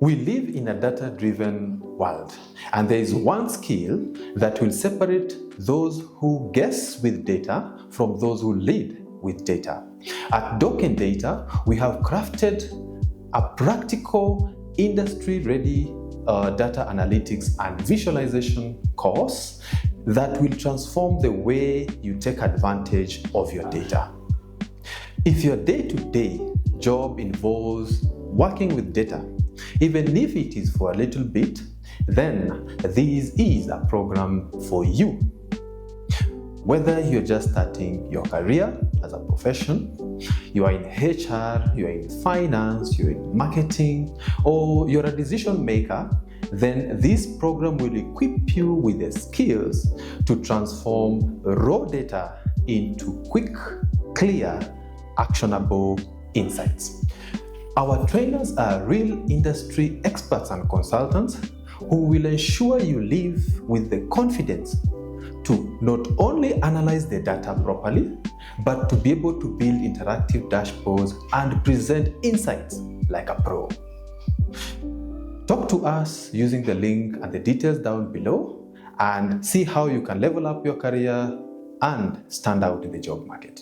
We live in a data-driven world, and there is one skill that will separate those who guess with data from those who lead with data. At Dokken Data, we have crafted a practical, industry-ready data analytics and visualization course that will transform the way you take advantage of your data. If your day-to-day job involves working with data, even if it is for a little bit, then this is a program for you. Whether you're just starting your career as a profession, you are in HR, you are in finance, you're in marketing, or you're a decision maker, then this program will equip you with the skills to transform raw data into quick, clear, actionable insights. Our trainers are real industry experts and consultants who will ensure you live with the confidence to not only analyze the data properly, but to be able to build interactive dashboards and present insights like a pro. Talk to us using the link and the details down below and see how you can level up your career and stand out in the job market.